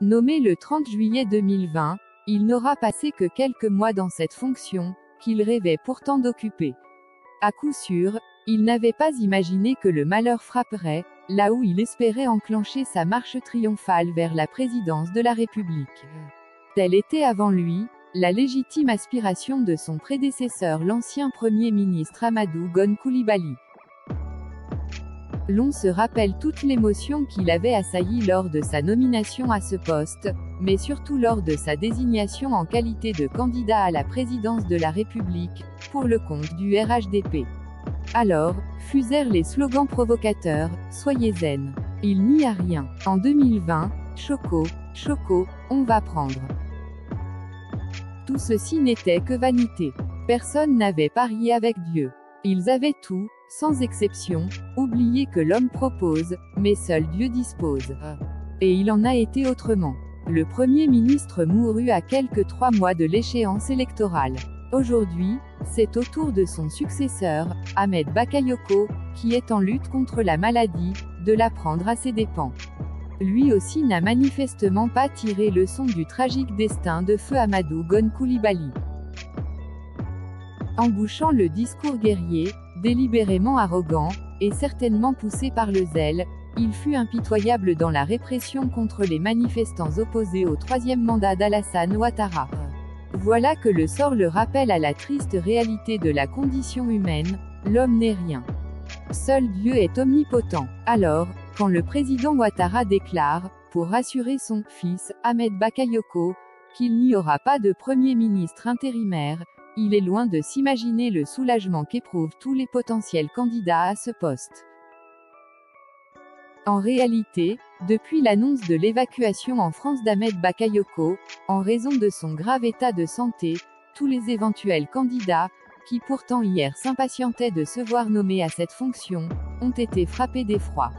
Nommé le 30 juillet 2020, il n'aura passé que quelques mois dans cette fonction, qu'il rêvait pourtant d'occuper. À coup sûr, il n'avait pas imaginé que le malheur frapperait, là où il espérait enclencher sa marche triomphale vers la présidence de la République. Telle était avant lui, la légitime aspiration de son prédécesseur l'ancien Premier ministre Amadou Gon Coulibaly. L'on se rappelle toute l'émotion qu'il avait assaillie lors de sa nomination à ce poste, mais surtout lors de sa désignation en qualité de candidat à la présidence de la République, pour le compte du RHDP. Alors, fusèrent les slogans provocateurs, « Soyez zen ». Il n'y a rien. En 2020, Choco, Choco, on va prendre. Tout ceci n'était que vanité. Personne n'avait parié avec Dieu. Ils avaient tout, sans exception, oublié que l'homme propose, mais seul Dieu dispose. Et il en a été autrement. Le Premier ministre mourut à quelques 3 mois de l'échéance électorale. Aujourd'hui, c'est au tour de son successeur, Ahmed Bakayoko, qui est en lutte contre la maladie, de la prendre à ses dépens. Lui aussi n'a manifestement pas tiré leçon du tragique destin de feu Amadou Gon Coulibaly. Embouchant le discours guerrier, délibérément arrogant, et certainement poussé par le zèle, il fut impitoyable dans la répression contre les manifestants opposés au 3e mandat d'Alassane Ouattara. Voilà que le sort le rappelle à la triste réalité de la condition humaine, l'homme n'est rien. Seul Dieu est omnipotent. Alors, quand le président Ouattara déclare, pour rassurer son fils, Ahmed Bakayoko, qu'il n'y aura pas de Premier ministre intérimaire, il est loin de s'imaginer le soulagement qu'éprouvent tous les potentiels candidats à ce poste. En réalité, depuis l'annonce de l'évacuation en France d'Ahmed Bakayoko, en raison de son grave état de santé, tous les éventuels candidats, qui pourtant hier s'impatientaient de se voir nommés à cette fonction, ont été frappés d'effroi.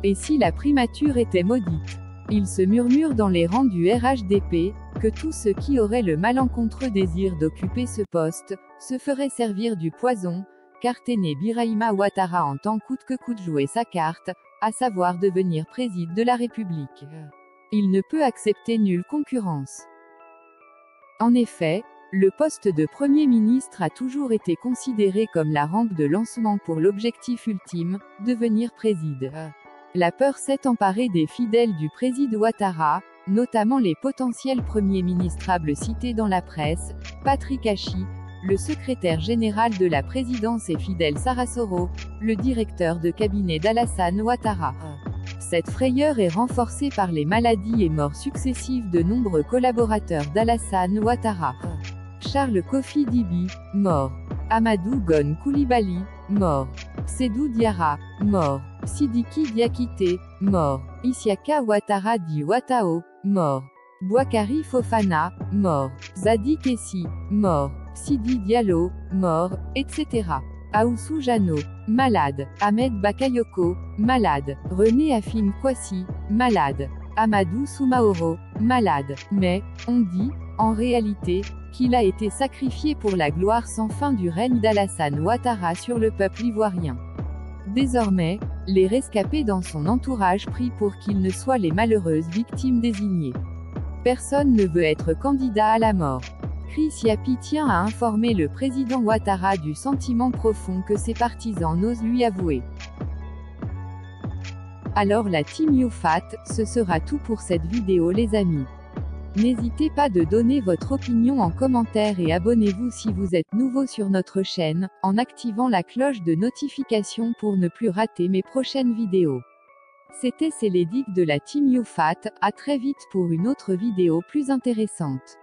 Et si la primature était maudite? Il se murmure dans les rangs du RHDP, que tous ceux qui auraient le malencontreux désir d'occuper ce poste, se feraient servir du poison, car Téné Birahima Ouattara entend coûte que coûte jouer sa carte, à savoir devenir président de la République. Il ne peut accepter nulle concurrence. En effet, le poste de Premier ministre a toujours été considéré comme la rampe de lancement pour l'objectif ultime, devenir président. La peur s'est emparée des fidèles du président Ouattara, notamment les potentiels premiers ministrables cités dans la presse, Patrick Hachi, le secrétaire général de la présidence et Fidel Sarasoro, le directeur de cabinet d'Alassane Ouattara. Cette frayeur est renforcée par les maladies et morts successives de nombreux collaborateurs d'Alassane Ouattara. Charles Kofi Dibi, mort. Amadou Gon Coulibaly, mort. Sédou Diarra, mort. Sidiki Diakité, mort. Isiaka Ouattara Di Ouattao, mort. Boakari Fofana, mort. Zadi Kessi, mort. Sidi Diallo, mort, etc. Aoussou Jano, malade. Ahmed Bakayoko, malade. René Afine Kwasi, malade. Amadou Soumaoro, malade. Mais, on dit, en réalité, qu'il a été sacrifié pour la gloire sans fin du règne d'Alassane Ouattara sur le peuple ivoirien. Désormais, les rescapés dans son entourage prient pour qu'ils ne soient les malheureuses victimes désignées. Personne ne veut être candidat à la mort. Chris Yapi tient à informer le président Ouattara du sentiment profond que ses partisans n'osent lui avouer. Alors la team Youfat, ce sera tout pour cette vidéo les amis. N'hésitez pas de donner votre opinion en commentaire et abonnez-vous si vous êtes nouveau sur notre chaîne, en activant la cloche de notification pour ne plus rater mes prochaines vidéos. C'était Célédic de la team Youfat, à très vite pour une autre vidéo plus intéressante.